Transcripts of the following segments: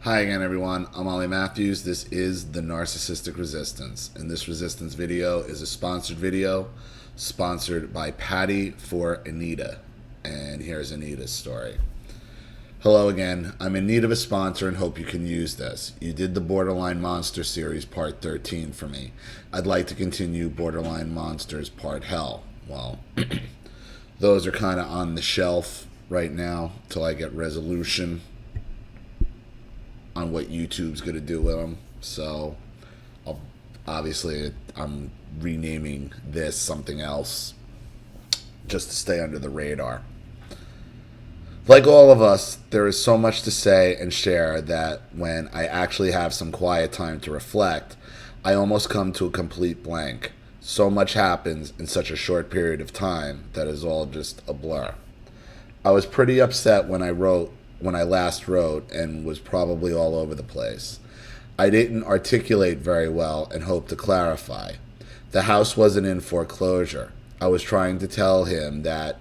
Hi again, everyone. I'm Ollie Matthews. This is the Narcissistic Resistance, and this resistance video is a sponsored video sponsored by Patty for Anita. And here's Anita's story. Hello again. I'm in need of a sponsor and hope you can use this. You did the Borderline Monster series part 13 for me. I'd like to continue Borderline Monsters part Hell. Well, those are kind of on the shelf right now till I get resolution on what YouTube's going to do with them. So, I'm renaming this something else just to stay under the radar. Like all of us, there is so much to say and share that when I actually have some quiet time to reflect, I almost come to a complete blank. So much happens in such a short period of time that is all just a blur. I was pretty upset when I last wrote and was probably all over the place. I didn't articulate very well and hope to clarify. The house wasn't in foreclosure. I was trying to tell him that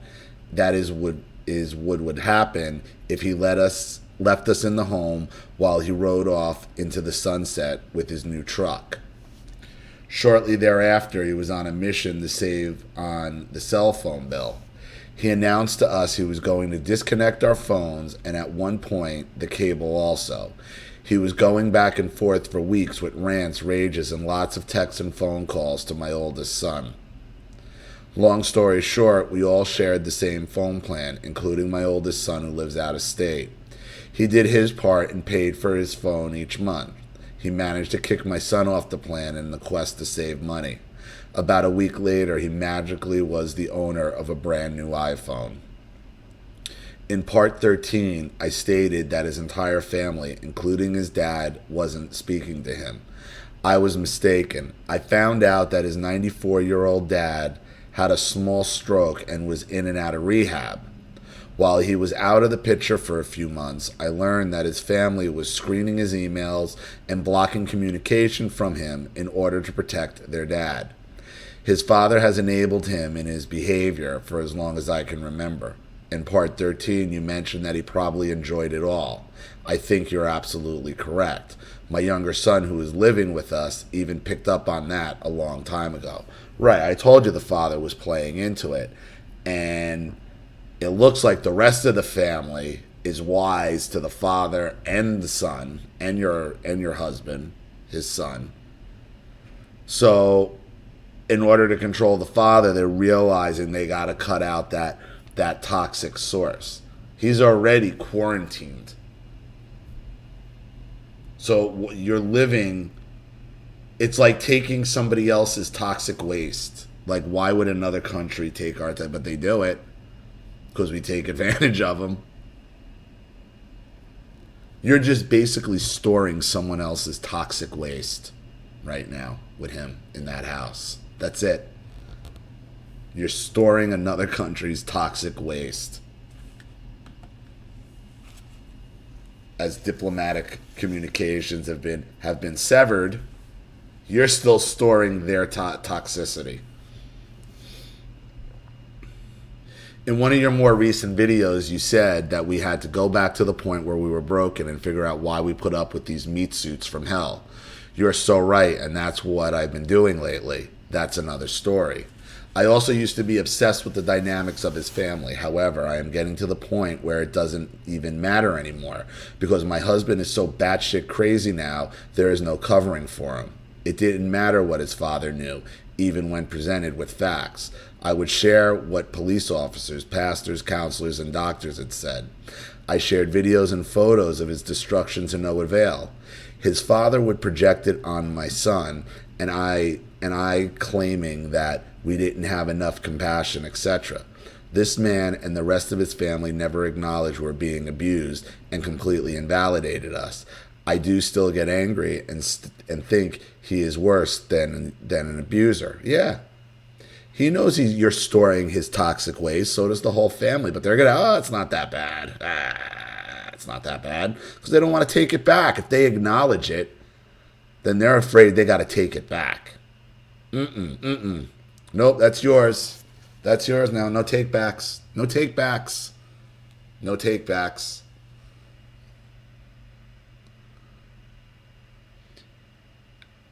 what would happen if he left us in the home while he rode off into the sunset with his new truck. Shortly thereafter, he was on a mission to save on the cell phone bill. He announced to us he was going to disconnect our phones and at one point the cable also. He was going back and forth for weeks with rants, rages, and lots of texts and phone calls to my oldest son. Long story short, we all shared the same phone plan, including my oldest son who lives out of state. He did his part and paid for his phone each month. He managed to kick my son off the plan in the quest to save money. About a week later, he magically was the owner of a brand new iPhone. In part 13, I stated that his entire family, including his dad, wasn't speaking to him. I was mistaken. I found out that his 94-year-old dad had a small stroke and was in and out of rehab. While he was out of the picture for a few months, I learned that his family was screening his emails and blocking communication from him in order to protect their dad. His father has enabled him in his behavior for as long as I can remember. In part 13, you mentioned that he probably enjoyed it all. I think you're absolutely correct. My younger son, who is living with us, even picked up on that a long time ago. Right, I told you the father was playing into it. And it looks like the rest of the family is wise to the father and the son and your husband, his son. So in order to control the father, they're realizing they got to cut out that toxic source. He's already quarantined. So you're living, it's like taking somebody else's toxic waste. Like, why would another country take our time? But they do it because we take advantage of them. You're just basically storing someone else's toxic waste right now with him in that house. That's it. You're storing another country's toxic waste. As diplomatic communications have been severed, you're still storing their toxicity. In one of your more recent videos, you said that we had to go back to the point where we were broken and figure out why we put up with these meat suits from hell. You're so right, and that's what I've been doing lately. That's another story. I also used to be obsessed with the dynamics of his family. However, I am getting to the point where it doesn't even matter anymore because my husband is so batshit crazy now, there is no covering for him. It didn't matter what his father knew, even when presented with facts. I would share what police officers, pastors, counselors, and doctors had said. I shared videos and photos of his destruction to no avail. His father would project it on my son, and I claiming that we didn't have enough compassion, etc. This man and the rest of his family never acknowledged we're being abused and completely invalidated us. I do still get angry and think he is worse than an abuser. Yeah. He knows you're storing his toxic waste, so does the whole family. But they're going to, it's not that bad. It's not that bad. Because they don't want to take it back. If they acknowledge it, then they're afraid they got to take it back. Nope, that's yours. That's yours now. No take backs. No take backs. No take backs.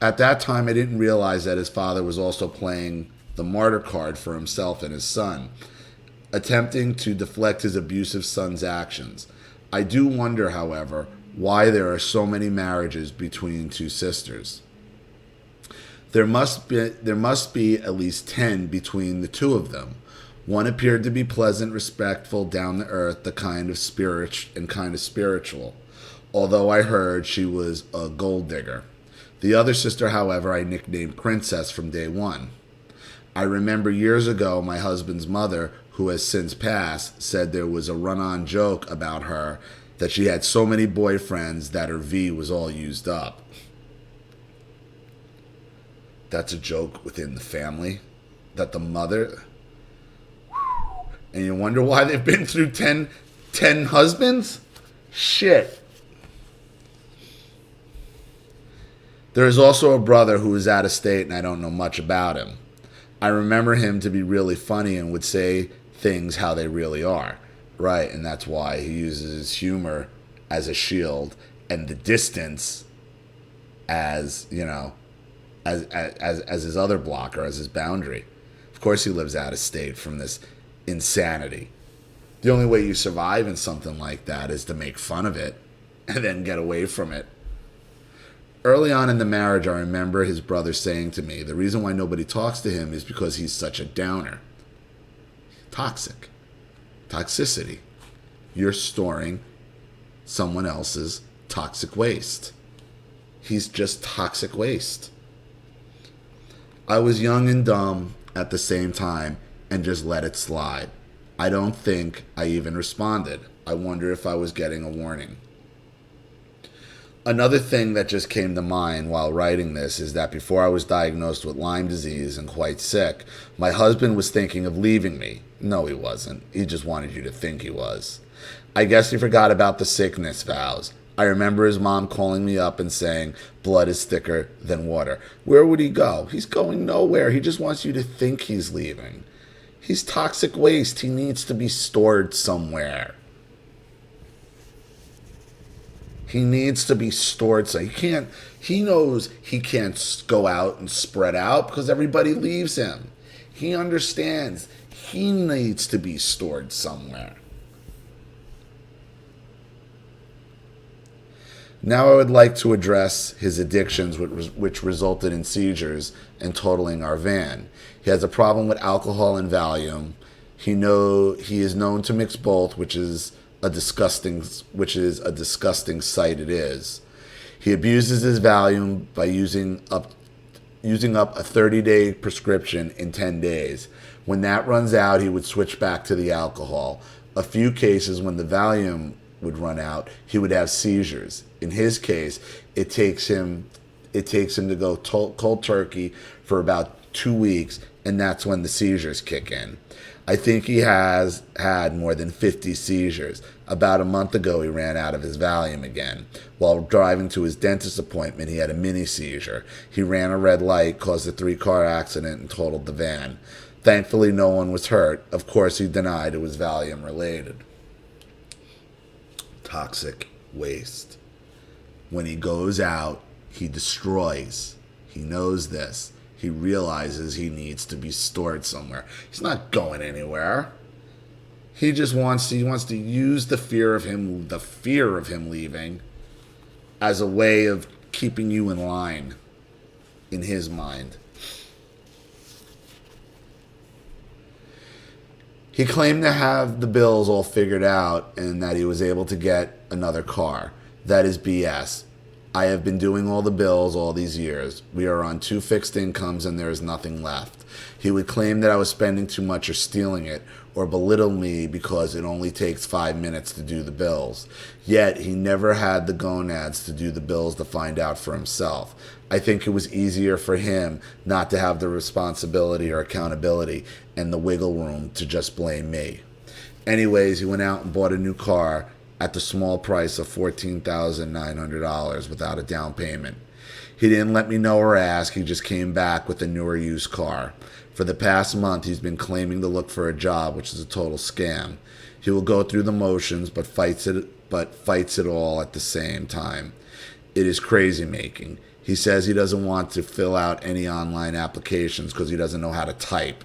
At that time, I didn't realize that his father was also playing the martyr card for himself and his son, attempting to deflect his abusive son's actions. I do wonder, however, why there are so many marriages between two sisters. There must be at least 10 between the two of them. One appeared to be pleasant, respectful, down to earth, the kind of spiritual. Although I heard she was a gold digger. The other sister, however, I nicknamed Princess from day one. I remember years ago my husband's mother, who has since passed, said there was a run-on joke about her that she had so many boyfriends that her V was all used up. That's a joke within the family, that the mother... And you wonder why they've been through 10 husbands? Shit. There is also a brother who is out of state and I don't know much about him. I remember him to be really funny and would say things how they really are. Right, and that's why he uses humor as a shield and the distance as, you know, as his other blocker, as his boundary. Of course he lives out of state from this insanity. The only way you survive in something like that is to make fun of it and then get away from it. Early on in the marriage, I remember his brother saying to me, the reason why nobody talks to him is because he's such a downer. Toxic. Toxicity. You're storing someone else's toxic waste. He's just toxic waste. I was young and dumb at the same time and just let it slide. I don't think I even responded. I wonder if I was getting a warning. Another thing that just came to mind while writing this is that before I was diagnosed with Lyme disease and quite sick, my husband was thinking of leaving me. No, he wasn't. He just wanted you to think he was. I guess he forgot about the sickness vows. I remember his mom calling me up and saying, blood is thicker than water. Where would he go? He's going nowhere. He just wants you to think he's leaving. He's toxic waste. He needs to be stored somewhere. He needs to be stored. So he knows he can't go out and spread out because everybody leaves him. He understands he needs to be stored somewhere. Now I would like to address his addictions, which resulted in seizures and totaling our van. He has a problem with alcohol and Valium. He is known to mix both, which is a disgusting sight it is. He abuses his Valium by using up a 30-day prescription in 10 days. When that runs out, he would switch back to the alcohol. A few cases when the Valium would run out, he would have seizures. In his case, it takes him to go cold turkey for about 2 weeks, and that's when the seizures kick in. I think he has had more than 50 seizures. About a month ago, he ran out of his Valium again. While driving to his dentist appointment, he had a mini seizure. He ran a red light, caused a 3-car accident, and totaled the van. Thankfully, no one was hurt. Of course, he denied it was Valium related. Toxic waste. When he goes out, he destroys. He knows this. He realizes he needs to be stored somewhere. He's not going anywhere. He just wants to use the fear of him leaving as a way of keeping you in line in his mind. He claimed to have the bills all figured out and that he was able to get another car. That is BS. I have been doing all the bills all these years. We are on 2 fixed incomes and there is nothing left. He would claim that I was spending too much or stealing it, or belittle me because it only takes 5 minutes to do the bills. Yet he never had the gonads to do the bills to find out for himself. I think it was easier for him not to have the responsibility or accountability and the wiggle room to just blame me. Anyways, he went out and bought a new car at the small price of $14,900 without a down payment. He didn't let me know or ask. He just came back with a newer used car. For the past month, he's been claiming to look for a job, which is a total scam. He will go through the motions, but fights it all at the same time. It is crazy making. He says he doesn't want to fill out any online applications because he doesn't know how to type.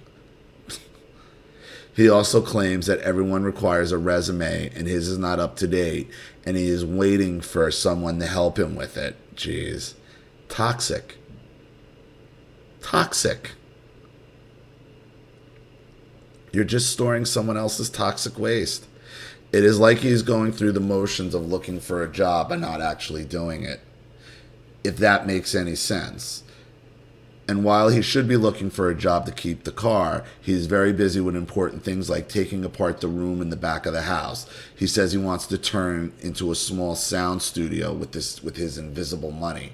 He also claims that everyone requires a resume and his is not up to date, and he is waiting for someone to help him with it. Jeez. Toxic. Toxic. You're just storing someone else's toxic waste. It is like he's going through the motions of looking for a job and not actually doing it, if that makes any sense. And while he should be looking for a job to keep the car, he is very busy with important things like taking apart the room in the back of the house. He says he wants to turn into a small sound studio with his invisible money.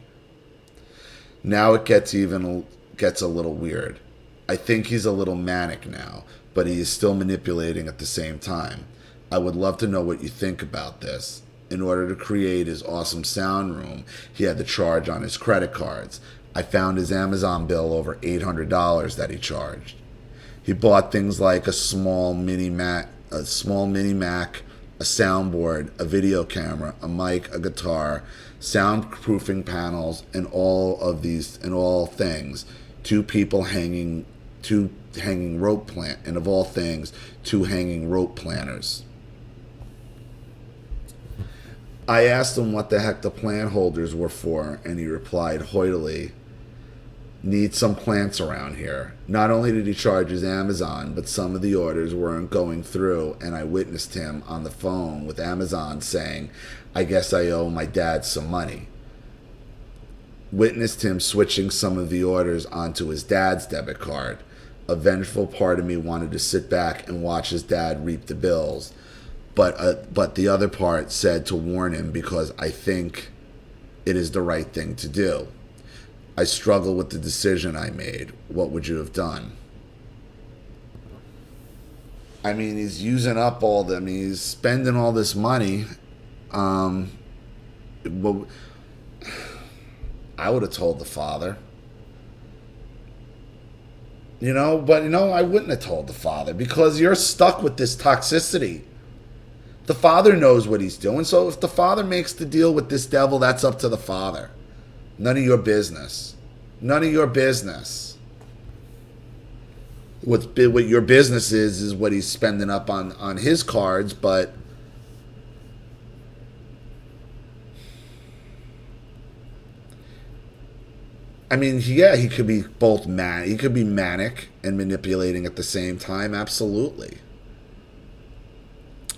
Now it gets a little weird. I think he's a little manic now, but he is still manipulating at the same time. I would love to know what you think about this. In order to create his awesome sound room, he had to charge on his credit cards. I found his Amazon bill over $800 that he charged. He bought things like a small mini Mac, a soundboard, a video camera, a mic, a guitar, soundproofing panels, and all things. Two hanging rope planners. I asked him what the heck the plant holders were for, and he replied hoidily, "Need some plants around here." Not only did he charge his Amazon, but some of the orders weren't going through, and I witnessed him on the phone with Amazon saying, "I guess I owe my dad some money." Witnessed him switching some of the orders onto his dad's debit card. A vengeful part of me wanted to sit back and watch his dad reap the bills, but the other part said to warn him because I think it is the right thing to do. I struggle with the decision I made. What would you have done? I mean, he's using up he's spending all this money. Well, I would have told the father. I wouldn't have told the father because you're stuck with this toxicity. The father knows what he's doing, so if the father makes the deal with this devil, that's up to the father. None of your business. None of your business. What your business is what he's spending up on his cards, but I mean, yeah, he could be both he could be manic and manipulating at the same time, absolutely.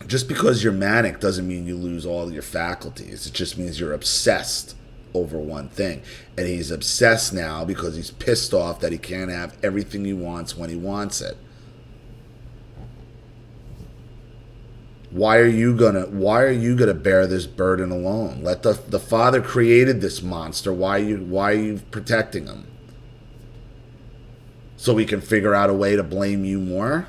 Just because you're manic doesn't mean you lose all your faculties. It just means you're obsessed over one thing. And he's obsessed now because he's pissed off that he can't have everything he wants when he wants it. Why are you gonna bear this burden alone? Let the father created this monster. Why are you protecting him? So we can figure out a way to blame you more?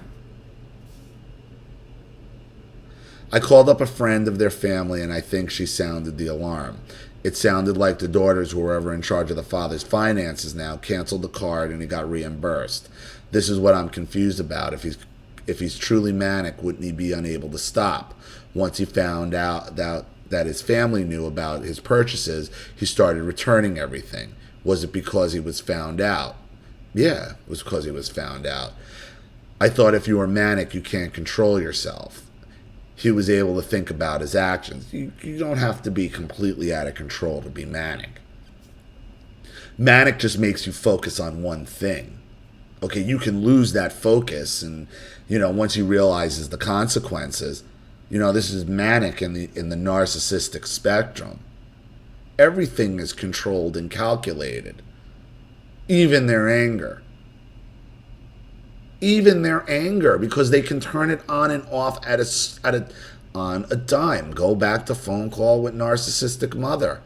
I called up a friend of their family, and I think she sounded the alarm. It sounded like the daughters, who were ever in charge of the father's finances now, canceled the card and he got reimbursed. This is what I'm confused about. If he's truly manic, wouldn't he be unable to stop? Once he found out that his family knew about his purchases, he started returning everything. Was it because he was found out? Yeah, it was because he was found out. I thought if you were manic, you can't control yourself. He was able to think about his actions. You don't have to be completely out of control to be manic. Manic just makes you focus on one thing. Okay, you can lose that focus, and once he realizes the consequences, this is manic in the narcissistic spectrum. Everything is controlled and calculated, even their anger. Even their anger, because they can turn it on and off on a dime. Go back to phone call with narcissistic mother.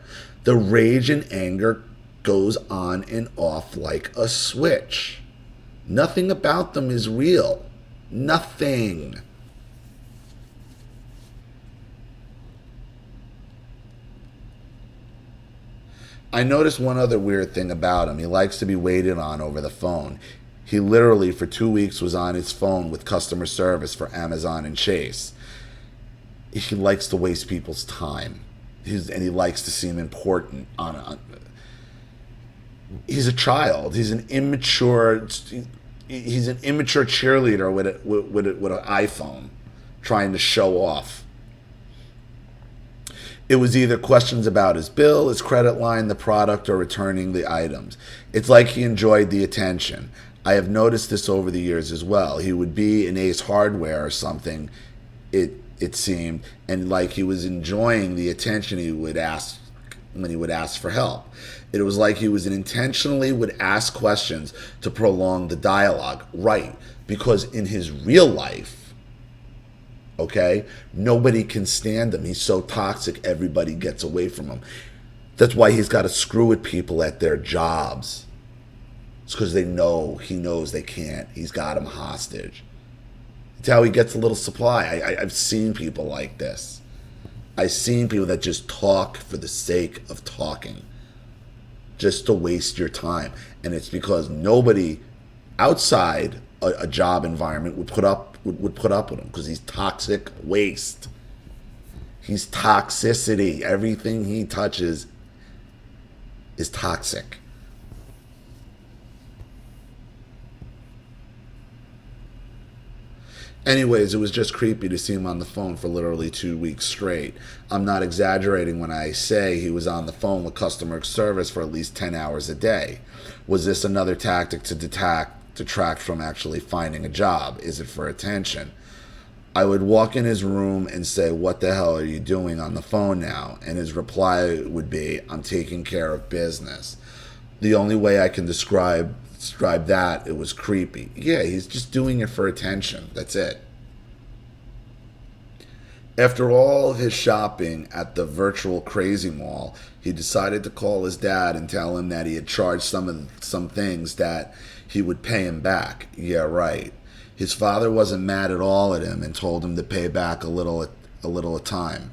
The rage and anger goes on and off like a switch. Nothing about them is real. Nothing. I noticed one other weird thing about him. He likes to be waited on over the phone. He literally, for 2 weeks, was on his phone with customer service for Amazon and Chase. He likes to waste people's time. And he likes to seem important. He's a child. He's an immature. He's an immature cheerleader with an iPhone, trying to show off. It was either questions about his bill, his credit line, the product, or returning the items. It's like he enjoyed the attention. I have noticed this over the years as well. He would be in Ace Hardware or something, it seemed, and like he was enjoying the attention he would ask when he would ask for help. It was like he was intentionally would ask questions to prolong the dialogue. Right, because in his real life, okay, nobody can stand him. He's so toxic, everybody gets away from him. That's why he's got to screw with people at their jobs. It's because he knows they can't. He's got them hostage. It's how he gets a little supply. I've seen people like this. I've seen people that just talk for the sake of talking, just to waste your time. And it's because nobody outside a job environment would put up with him, because he's toxic waste. He's toxicity. Everything he touches is toxic. Anyways, it was just creepy to see him on the phone for literally 2 weeks straight. I'm not exaggerating when I say he was on the phone with customer service for at least 10 hours a day. Was this another tactic to detract from actually finding a job? Is it for attention? I would walk in his room and say, "What the hell are you doing on the phone now?" And his reply would be, "I'm taking care of business." The only way I can describe that, it was creepy. Yeah, he's just doing it for attention. That's it. After all of his shopping at the virtual crazy mall, he decided to call his dad and tell him that he had charged some things that he would pay him back. Yeah, right. His father wasn't mad at all at him and told him to pay back a little at a time.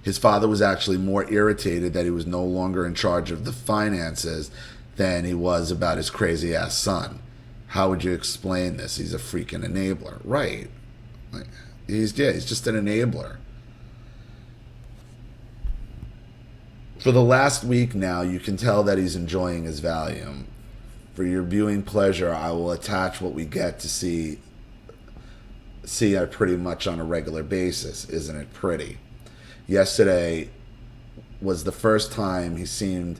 His father was actually more irritated that he was no longer in charge of the finances than he was about his crazy ass son. How would you explain this? He's a freaking enabler. Right. He's just an enabler. For the last week now, you can tell that he's enjoying his Valium. For your viewing pleasure, I will attach what we get to see pretty much on a regular basis. Isn't it pretty? Yesterday was the first time he seemed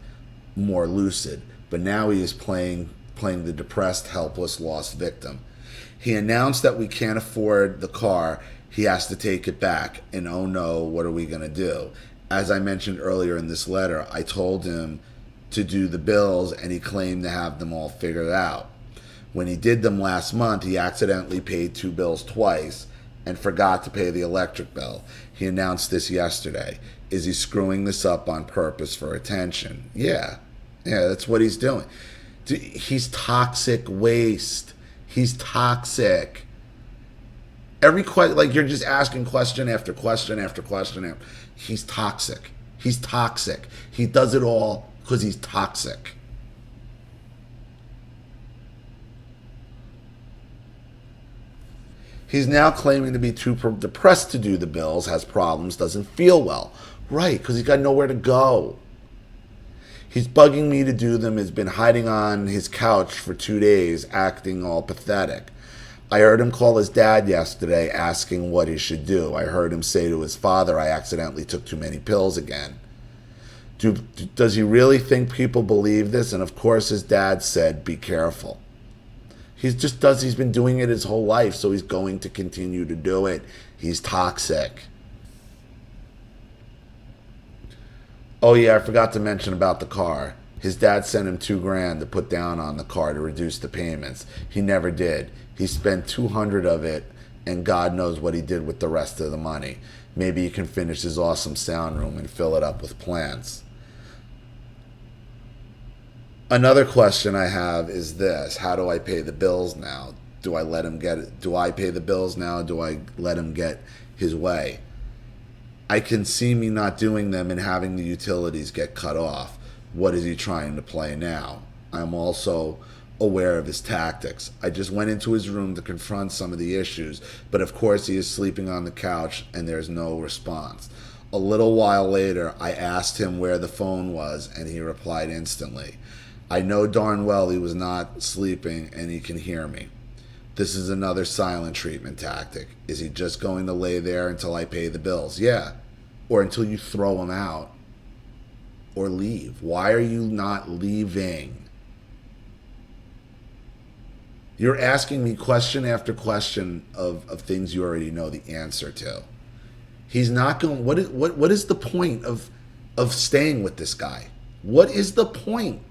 more lucid, but now he is playing the depressed, helpless, lost victim. He announced that we can't afford the car. He has to take it back. And oh no, what are we going to do? As I mentioned earlier in this letter, I told him to do the bills, and he claimed to have them all figured out. When he did them last month, he accidentally paid 2 bills twice and forgot to pay the electric bill. He announced this yesterday. Is he screwing this up on purpose for attention? Yeah, that's what he's doing. He's toxic waste. He's toxic. Every question, like, you're just asking question after question after question. He's toxic. He's toxic. He does it all because he's toxic. He's now claiming to be too depressed to do the bills, has problems, doesn't feel well. Right, because he's got nowhere to go. He's bugging me to do them, has been hiding on his couch for 2 days, acting all pathetic. I heard him call his dad yesterday, asking what he should do. I heard him say to his father, I accidentally took too many pills again. Does he really think people believe this? And of course his dad said, be careful. He's been doing it his whole life, so he's going to continue to do it. He's toxic. Oh yeah, I forgot to mention about the car. His dad sent him $2,000 to put down on the car to reduce the payments. He never did. He spent $200 of it, and God knows what he did with the rest of the money. Maybe he can finish his awesome sound room and fill it up with plants. Another question I have is this: how do I pay the bills now? Do I let him get it? Do I pay the bills now? Do I let him get his way? I can see me not doing them and having the utilities get cut off. What is he trying to play now? I'm also aware of his tactics. I just went into his room to confront some of the issues, but of course he is sleeping on the couch and there's no response. A little while later, I asked him where the phone was, and he replied instantly. I know darn well he was not sleeping and he can hear me. This is another silent treatment tactic. Is he just going to lay there until I pay the bills? Yeah. Or until you throw him out or leave. Why are you not leaving? You're asking me question after question of things you already know the answer to. He's not going. What is the point of staying with this guy? What is the point?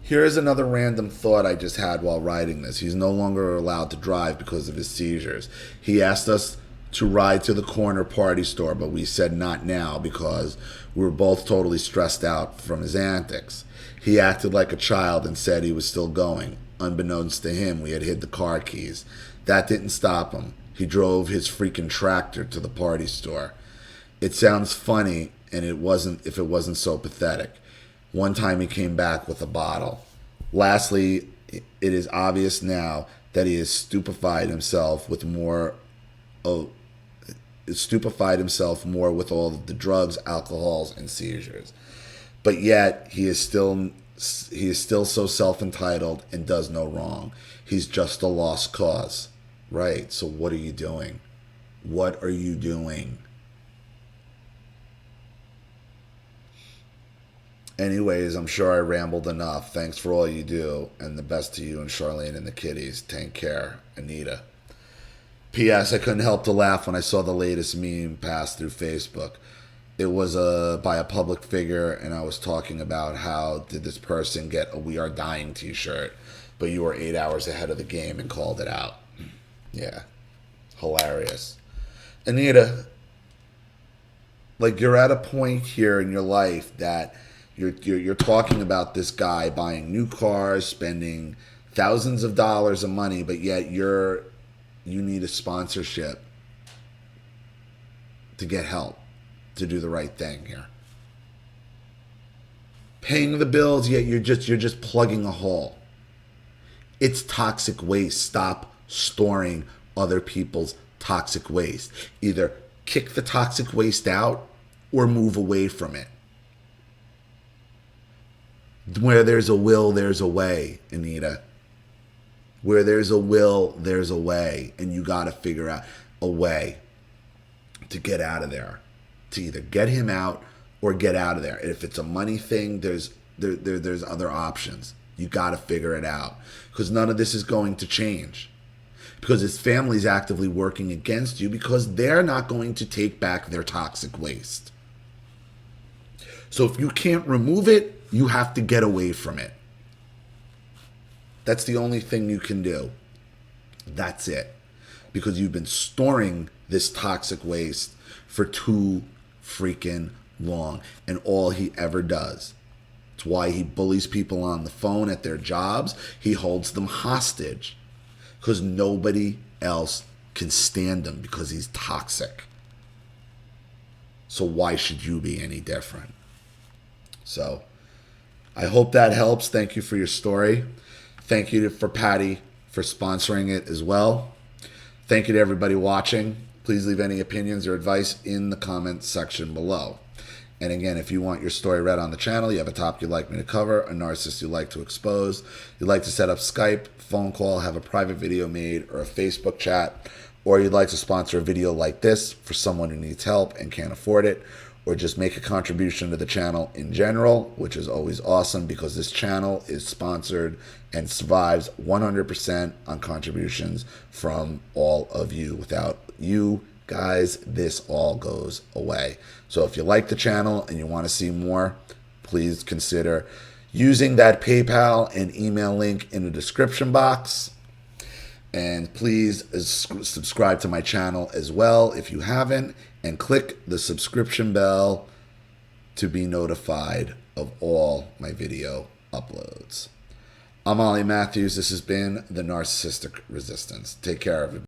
Here's another random thought I just had while writing this. He's no longer allowed to drive because of his seizures. He asked us to ride to the corner party store, but we said not now because we were both totally stressed out from his antics. He acted like a child and said he was still going. Unbeknownst to him, we had hid the car keys. That didn't stop him. He drove his freaking tractor to the party store. It sounds funny, and it wasn't if it wasn't so pathetic. One time he came back with a bottle. Lastly, it is obvious now that he has stupefied himself more with all of the drugs, alcohols, and seizures. But yet he is still so self-entitled and does no wrong. He's just a lost cause. Right. So what are you doing? What are you doing? Anyways, I'm sure I rambled enough. Thanks for all you do, and the best to you and Charlene and the kiddies. Take care, Anita. P.S. I couldn't help to laugh when I saw the latest meme pass through Facebook. It was by a public figure, and I was talking about how did this person get a "We Are Dying" t-shirt, but you were 8 hours ahead of the game and called it out. Yeah, hilarious. Anita, like, you're at a point here in your life that you're talking about this guy buying new cars, spending thousands of dollars of money, but yet you need a sponsorship to get help to do the right thing here. Paying the bills, yet you're just plugging a hole. It's toxic waste. Stop storing other people's toxic waste. Either kick the toxic waste out or move away from it. Where there's a will, there's a way, Anita. Where there's a will, there's a way. And you got to figure out a way to get out of there. To either get him out or get out of there. And if it's a money thing, there's other options. You got to figure it out. Because none of this is going to change. Because his family's actively working against you because they're not going to take back their toxic waste. So if you can't remove it, you have to get away from it. That's the only thing you can do. That's it. Because you've been storing this toxic waste for too freaking long. And all he ever does. It's why he bullies people on the phone at their jobs. He holds them hostage. Because nobody else can stand him because he's toxic. So why should you be any different? So I hope that helps. Thank you for your story. Thank you for Patty for sponsoring it as well. Thank you to everybody watching. Please leave any opinions or advice in the comments section below. And again, if you want your story read on the channel, you have a topic you'd like me to cover, a narcissist you'd like to expose, you'd like to set up Skype, phone call, have a private video made, or a Facebook chat, or you'd like to sponsor a video like this for someone who needs help and can't afford it, or just make a contribution to the channel in general, which is always awesome because this channel is sponsored and survives 100% on contributions from all of you. Without you guys, this all goes away. So if you like the channel and you want to see more, please consider using that PayPal and email link in the description box. And please subscribe to my channel as well if you haven't, and click the subscription bell to be notified of all my video uploads. I'm Ollie Matthews. This has been the Narcissistic Resistance. Take care, everybody.